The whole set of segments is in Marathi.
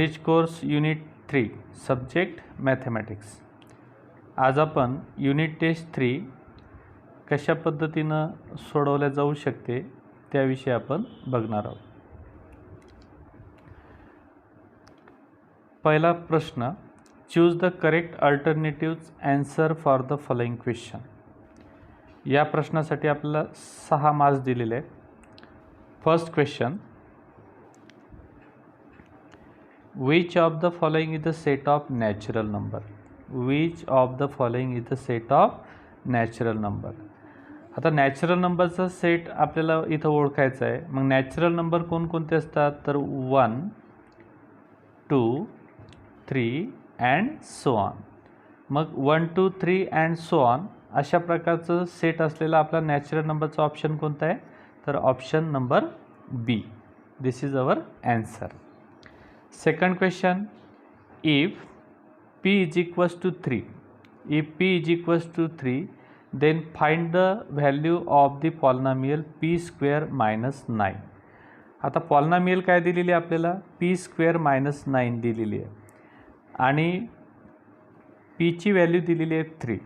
College course unit 3 subject mathematics. आज आपण युनिट टेस्ट 3 कशा पद्धतीनं सोडवल्या जाऊ शकते त्याविषयी आपण बघणार आहोत। पहिला प्रश्न, choose the correct alternatives answer for the following question. या प्रश्नासाठी आपल्याला 6 मार्क्स दिलेले आहेत। First question, which of the following is the set of natural number? which of the following is the set of natural number? आता नॅचरल नंबरचा सेट आपल्याला इथं ओळखायचा आहे। मग नॅचरल नंबर कोणकोणते असतात तर 1 2 3 अँड सो ऑन। मग 1 2 3 अँड सो ऑन अशा प्रकारचं सेट असलेला आपला नॅचरल नंबरचा ऑप्शन कोणता आहे तर option number B. This is our answer. Second question, if p is equals to 3, then find the value of the polynomial p square minus 9। आता पॉलिनॉमियल काय दिलेली आहे आपल्याला p square minus 9 दिलेली आहे आणि p ची व्हॅल्यू दिलेली आहे 3।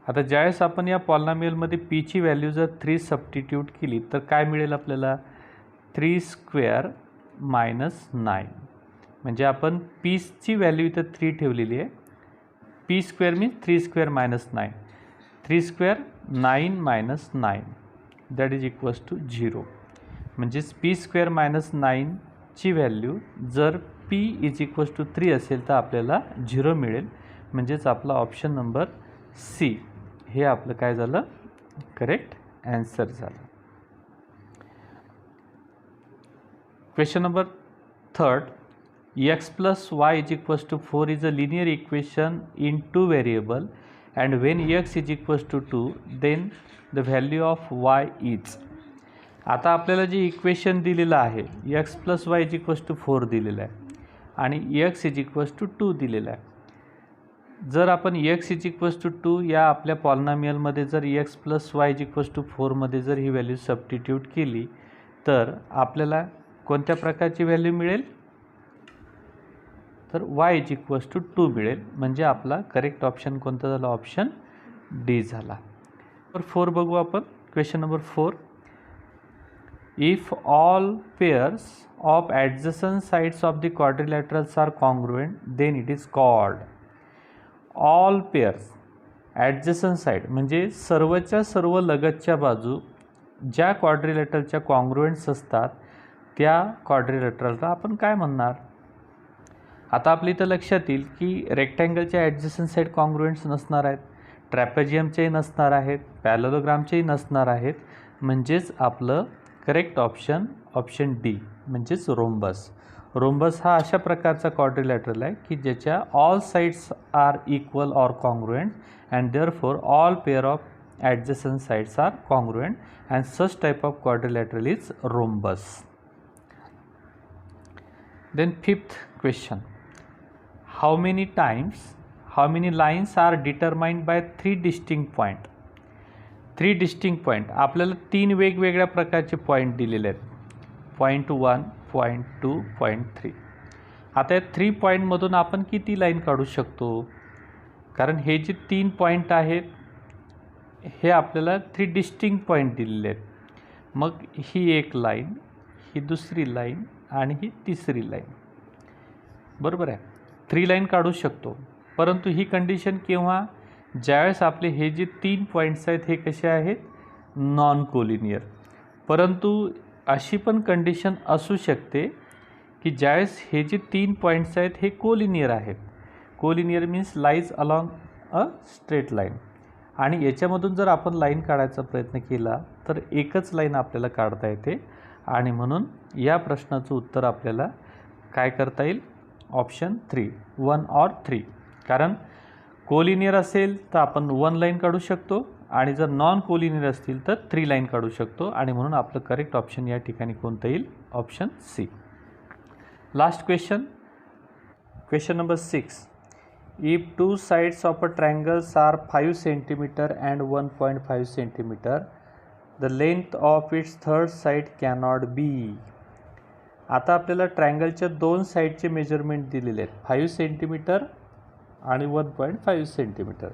आता ज्यावेळेस आपण या पॉलिनॉमियलमध्ये p ची व्हॅल्यू जर 3 सबस्टिट्यूट केली तर काय मिळेल आपल्याला 3 स्क्वेअर मायनस 9। म्हणजे आपण p ची व्हॅल्यू इथं 3 ठेवलेली आहे। p square means 3 square minus 9, 3 square 9 minus 9 that is equals to 0। म्हणजेच p स्क्वेअर मायनस 9 ची व्हॅल्यू जर p इज इक्वल्स टू 3 असेल तर आपल्याला 0 मिळेल। म्हणजेच आपला ऑप्शन नंबर सी हे आपलं काय झालं करेक्ट आन्सर झालं। Question number third, x plus y is equals to 4 is a linear equation in 2 variable and when x is equals to 2 then the value of y is। आता आपल्याला जे इक्वेशन दिलेलं आहे x plus y is equals to 4 दिलेलं आहे आणि x is equals to 2 दिलेलं आहे। जर आपण x is equals to 2 या आपल्या पॉलिनॉमियलमध्ये जर x plus y is equals to 4 मध्ये जर ही व्हॅल्यू सबस्टिट्यूट केली तर आपल्याला कोणत्या प्रकारची व्हॅल्यू मिळेल तर y इज इक्वल्स टू 2 मिळेल। म्हणजे आपला करेक्ट ऑप्शन कोणता झाला ऑप्शन डी झाला। नंबर 4 बघू आपण। Question number 4, if all pairs of adjacent sides of the quadrilaterals are congruent then it is called. All pairs adjacent side म्हणजे सर्वच्या सर्व लगतच्या बाजू ज्या क्वाड्रिलॅटरलच्या कॉन्ग्रुएंट्स असतात त्या क्वाड्रिलॅटरलला आपण काय म्हणणार। आता आपल्या इथं लक्षात येईल की रेक्टँगलच्या ॲडजसंट साईड कॉन्ग्रुएंट्स नसणार आहेत, ट्रॅपेजियमचेही नसणार आहेत, पॅरलोग्रामचेही नसणार आहेत। म्हणजेच आपलं करेक्ट ऑप्शन ऑप्शन डी म्हणजेच रोम्बस। रोम्बस हा अशा प्रकारचा क्वाड्रिलॅटरल आहे की ज्याच्या all sides are equal or congruent and therefore all pair of adjacent sides are congruent and such type of quadrilateral is rhombus. Then fifth question, how many lines are determined by 3 distinct point? 3 distinct point आपल्याला 3 वेगवेगळ्या प्रकारचे पॉईंट दिलेले आहेत, पॉईंट 1 पॉईंट 2 पॉईंट 3। आता या 3 पॉईंटमधून आपण किती लाईन काढू शकतो कारण हे जे 3 पॉईंट आहेत हे आपल्याला 3 डिस्टिंक्ट पॉईंट दिलेले आहेत। मग ही एक लाईन, ही दुसरी लाईन आणि ही तिसरी लाईन, बरोबर आहे। 3 लाईन काढू शकतो परंतु ही कंडिशन केव्हा ज्यावेळेस आपले हे जे 3 पॉईंट्स आहेत हे कसे आहेत नॉन कोलिनियर। परंतु अशी पण कंडिशन असू शकते की ज्यावेळेस हे जे 3 पॉईंट्स आहेत हे कोलिनियर आहेत। Collinear means lies along a straight line आणि याच्यामधून जर आपण लाईन काढायचा प्रयत्न केला तर एकच लाईन आपल्याला काढता येते आणि म्हणून या प्रश्नाचं उत्तर आपल्याला काय करता येईल ऑप्शन 3 1 और 3। कारण कोलिनियर असेल तर आपण 1 लाईन काढू शकतो आणि जर नॉन कोलिनियर असतील तर 3 लाईन काढू शकतो आणि म्हणून आपलं करेक्ट ऑप्शन या ठिकाणी कोणतं येईल option C. Last question, question number 6, if 2 sides of a triangles are 5 centimetre and 1.5 centimetre the length of its third side cannot be। आता आपल्याला ट्रायंगलच्या दोन साईडचे मेजरमेंट दिलेले आहेत, 5 सेंटीमीटर आणि 1.5 सेंटीमीटर.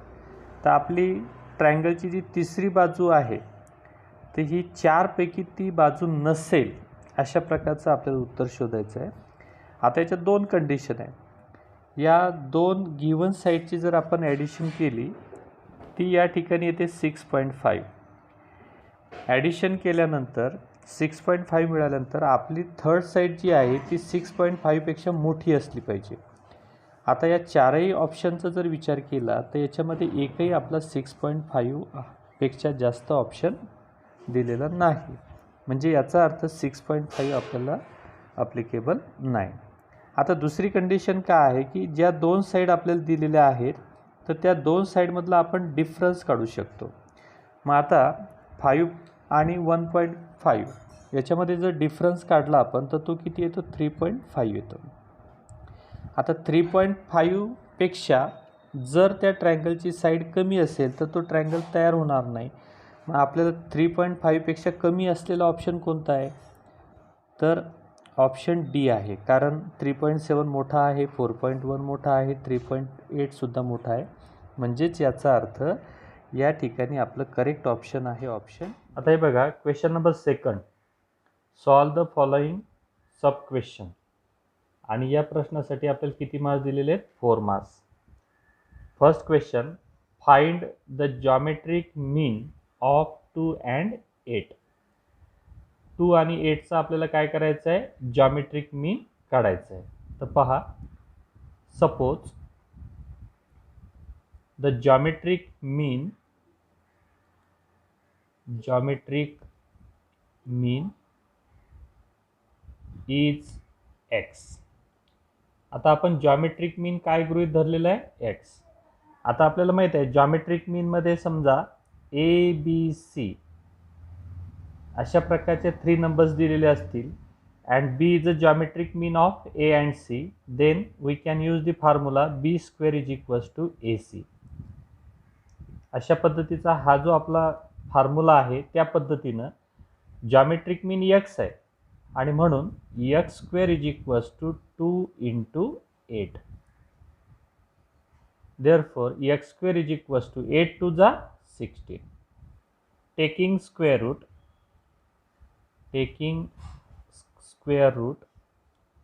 तर आपली ट्रायंगलची जी तिसरी बाजू आहे तर ही 4 पैकी ती बाजू नसेल अशा प्रकारचं आपल्याला उत्तर शोधायचं आहे. आता याच्यात दोन कंडिशन आहे. या दोन गिवन साईडची जर आपण ॲडिशन केली ती या ठिकाणी येते 6.5. ॲडिशन केल्यानंतर 6.5 मिळाल्यानंतर आपली थर्ड साईड जी आहे ती 6.5 पेक्षा मोठी असली पाहिजे. आता या चारही ऑप्शनचा जर विचार केला तर याच्यामध्ये एकही आपला 6.5 पेक्षा जास्त ऑप्शन दिलेला नाही, म्हणजे याचा अर्थ 6.5 आपल्याला ॲप्लिकेबल नाही. आता दुसरी कंडिशन काय आहे की ज्या दोन साईड आपल्याला दिलेल्या आहेत तर त्या दोन साईडमधला आपण डिफरन्स काढू शकतो. मग आता 5 आणि 1.5 याच्यामध्ये जर डिफरन्स काढला आपण तर तो किती येतो, 3.5 येतो. आता 3.5 पेक्षा जर त्या ट्रायंगलची साईड कमी असेल तर तो ट्रायंगल तयार होणार नाही. मग आपल्याला 3.5 पेक्षा कमी असलेला ऑप्शन कोणता आहे, तर ऑप्शन डी आहे. कारण 3.7 मोठा आहे, 4.1 मोठा आहे, 3.8 सुद्धा मोठा आहे. म्हणजेच याचा अर्थ या ठिकाणी आपलं करेक्ट ऑप्शन आहे ऑप्शन. आता हे बघा, question number 2, solve the following sub question. आणि या प्रश्नासाठी आपल्याला किती मार्क्स दिलेले आहेत, 4 marks. First question, find the geometric mean of 2 and 8. 2 आणि 8चा आपल्याला काय करायचं आहे, जॉमेट्रिक मीन काढायचं आहे. तर पहा, suppose the geometric mean is x. आता आपण जॉमेट्रिक मीन काय गृहीत धरलेलं आहे, x. आता आपल्याला माहित आहे जॉमेट्रिक मीन मध्ये समजा ABC अशा प्रकारचे 3 नंबर्स दिलेले असतील and B is a geometric mean of A and C, then we can use the formula B square is equals to AC. अशा पद्धतीचा हा जो आपला फॉर्म्युला आहे त्या पद्धतीनं जॉमेट्रिक मीन x आहे आणि म्हणून x square is equals to 2 into 8. Therefore x square is equals to 8 to the 16. Taking square root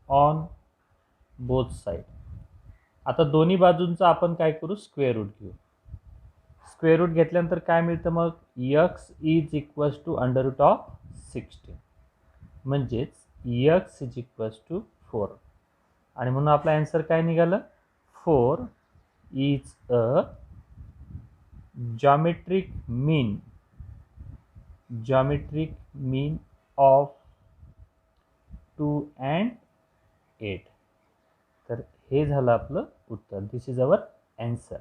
on both side. आता दोन्ही बाजूंचा आपण काय करू, स्क्वेअर रूट घेऊ. स्क्वेअर रूट घेतल्यानंतर काय मिळतं मग, x is equals to under root of 16, म्हणजेच x इज इक्वल्स टू 4. आणि म्हणून आपला आन्सर काय निघालं, 4 is a geometric mean of 2 and 8. तर हे झालं आपलं उत्तर. This is our answer.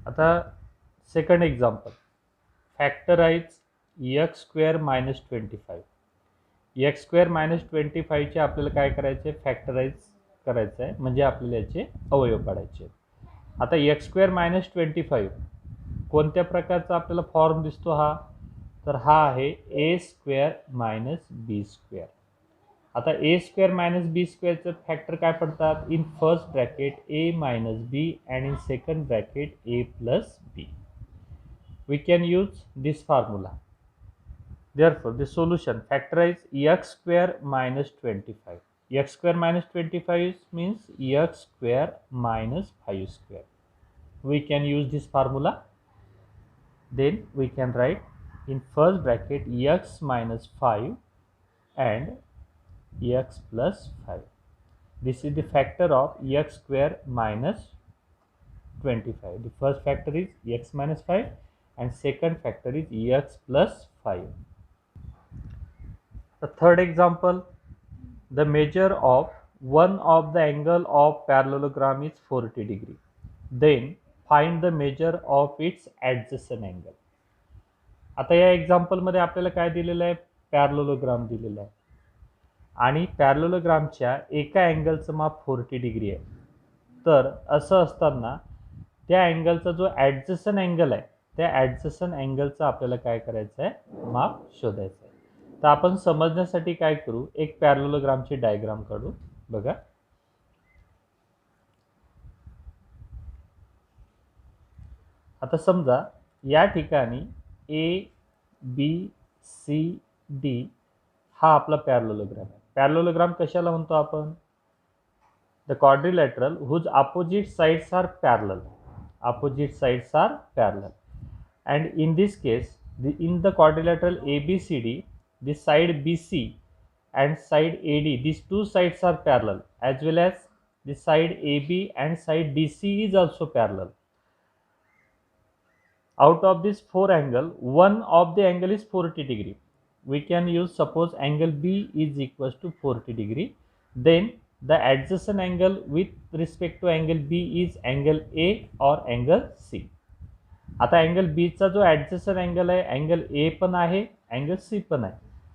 आता second example, factorise x square minus 25. x square minus 25चे आपल्याला काय करायचे, फॅक्टराइज करायचं आहे, म्हणजे आपल्याला याचे अवयव काढायचे. आता x स्क्वेअर मायनस 25 कोणत्या प्रकारचा आपल्याला फॉर्म दिसतो हा, तर हा आहे a square minus b square. आता a स्क्वेअर मायनस b स्क्वेअरचं फॅक्टर काय पडतात, in first bracket a minus b and in second bracket a plus b. We can use this formula. Therefore the solution, factorize x square minus 25. x square minus 25 means x square minus 5 square. We can use this formula. Then we can write in first bracket x minus 5 and x plus 5. This is the factor of x square minus 25. The first factor is x minus 5 and second factor is x plus 5. The third example, the measure of one of the angle of parallelogram is 40 degree. Then find the measure of its adjacent angle. आता या एक्झाम्पल मध्ये आपल्याला काय दिलेलं आहे, पॅरलोलोग्राम दिलेला आहे आणि पॅरलोलोग्रामच्या एका अँगलचं माप 40 डिग्री आहे. तर असं असताना त्या अँगलचा जो ॲडजस्टंट अँगल आहे त्या ॲडजस्टंट अँगलचा आपल्याला काय करायचं आहे, माप शोधायचं आहे. तर आपण समजण्यासाठी काय करू, एक पॅरलोग्रामची डायग्राम काढू. बघा, आता समजा या ठिकाणी ए बी सी डी हा आपला पॅरलोग्राम आहे. पॅरलोग्राम कशाला म्हणतो आपण? The quadrilateral whose opposite sides are parallel. Opposite sides are parallel. And in this case, in the quadrilateral ABCD, the side BC and side AD, these two sides are parallel, as well as the side AB and side DC is also parallel. Out of this four angle, one of the angle is 40 degree. We can use, suppose angle B is equals to 40 degree. Then the adjacent angle with respect to angle B is angle A or angle C. आता अँगल B चा जो ॲडजस्टंट अँगल आहे, अँगल A पण आहे, अँगल C पण आहे.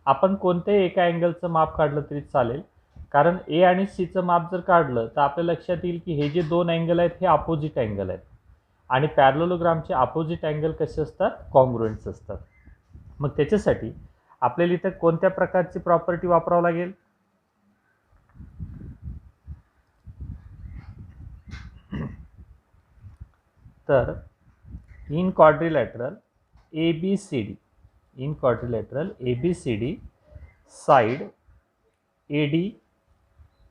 आपण कोणत्याही एका अँगलचं माप काढलं तरी चालेल, कारण A आणि C चं माप जर काढलं तर आपल्या लक्षात येईल की हे जे दोन अँगल आहेत हे अपोजिट अँगल आहेत आणि पॅरलोग्रामचे अपोजिट अँगल कसे असतात? कॉन्ग्रुएंट्स असतात. मग त्याच्यासाठी आपल्याला इथे कोणत्या प्रकारची प्रॉपर्टी वापरावं लागेल? तर in quadrilateral ABCD, in quadrilateral ABCD, side AD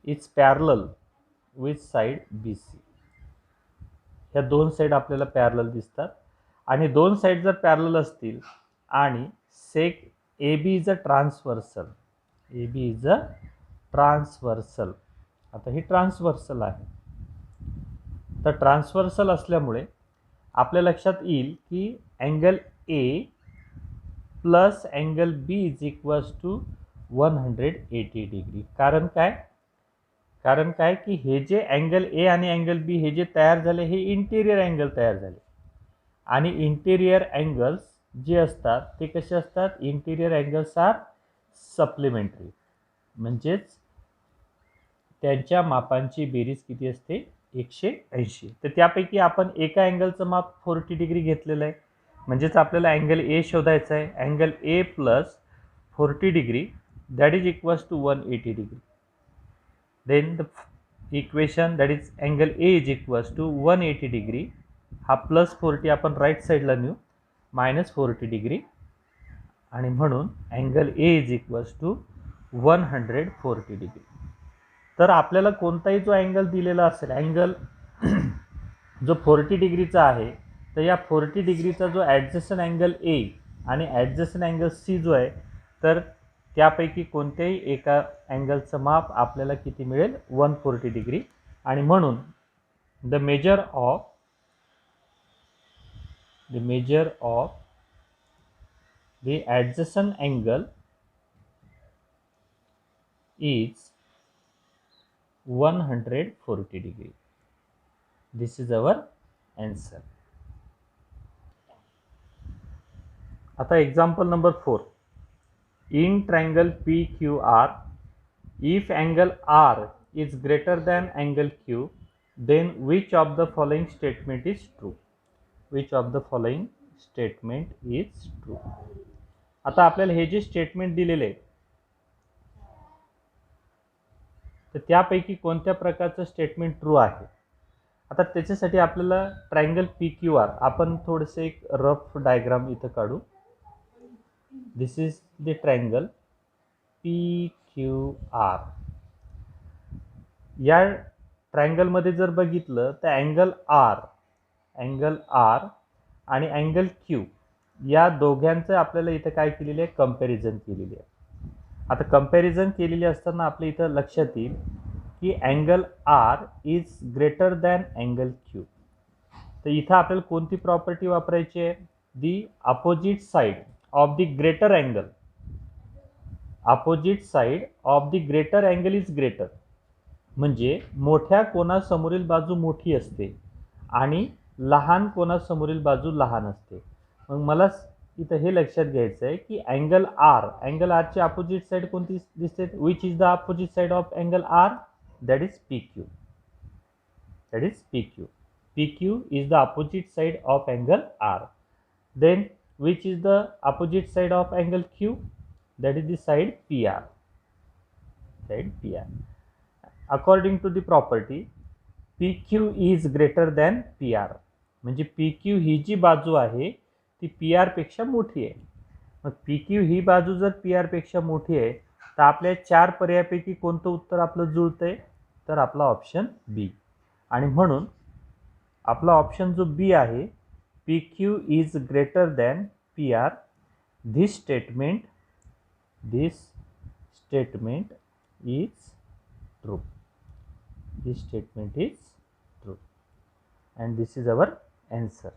is parallel with side BC. ह्या दोन साइड आपल्याला पॅरलल दिसतात आणि दोन साइड जर पॅरलल असतील आणि सेक AB is a transversal, AB is a transversal. आता ही ट्रान्सव्हर्सल आहे, तर ट्रान्सव्हर्सल असल्यामुळे आपल्या लक्षात येईल की angle A plus angle B is equals to 180 degree. कारण काय की हे जे अँगल A आणि अँगल B हे जे तयार झाले हे इंटेरियर अँगल तयार झाले आणि इंटेरियर अँगल्स जे असतात ते कसे असतात? इंटेरियर अँगल्स आर सप्लिमेंटरी, म्हणजेच त्यांच्या मापांची बेरीज किती असते? 180. तर त्यापैकी आपण एका अँगलचं माप 40 डिग्री घेतलेलं आहे, म्हणजेच आपल्याला अँगल A शोधायचा आहे. Angle A plus 40 degree that is equals to 180 degree. Then the equation that is angle A is equals to 180 degree. हा प्लस 40 आपण राईट साईडला नेऊ, मायनस 40 डिग्री, आणि म्हणून angle A is equals to 140 degree. तर आपल्याला कोणताही जो अँगल दिलेला असेल, अँगल जो 40 डिग्रीचा आहे, तर या 40 डिग्रीचा जो ॲडजस्टंट अँगल A आणि ॲडजस्टंट अँगल C जो आहे, तर त्यापैकी कोणत्याही एका अँगलचं माप आपल्याला किती मिळेल? 140 डिग्री. आणि म्हणून the measure of the adjacent angle is 140 degree. This is our answer. आता example number 4. In triangle PQR, if angle R is greater than angle Q, then which of the following statement is true? Which of the following statement is true? आता आपल्याला हे जे स्टेटमेंट दिलेले आहे, तर त्यापैकी कोणत्या प्रकारचं स्टेटमेंट ट्रू आहे? आता त्याच्यासाठी आपल्याला ट्रायंगल PQR आपण थोडेसे एक रफ डायग्राम इथं काढू. This is the triangle PQR. या ट्रायंगलमध्ये जर बघितलं तर अँगल R आणि अँगल Q या दोघांचं आपल्याला इथं काय केलेलं आहे? कंपॅरिझन केलेली आहे. आता कंपॅरिझन केलेली असताना आपल्या इथं लक्षात येईल की angle R is greater than angle Q. तर इथं आपल्याला कोणती प्रॉपर्टी वापरायची आहे? The opposite side of the greater angle, opposite side of the greater angle is greater. म्हणजे मोठ्या कोनासमोरील बाजू मोठी असते आणि लहान कोनासमोरील बाजू लहान असते. मग मला इथं हे लक्षात घ्यायचं आहे की अँगल R ची अपोजिट साइड कोणती दिसते? Which is the opposite side of angle R? That is PQ. PQ is the opposite side of angle R. Then which is the opposite side of angle Q? that is the side PR. Side PR. According to the property, PQ is greater than PR. म्हणजे PQ ही जी बाजू आहे ती PR पेक्षा मोठी आहे. मग PQ ही बाजू जर PR पेक्षा मोठी आहे तर आपल्या 4 पर्यायापैकी कोणतं उत्तर आपलं जुळतंय? तर आपला ऑप्शन बी. आणि म्हणून आपला ऑप्शन जो बी आहे, PQ is greater than PR, this statement is true. This statement is true, and this is our answer.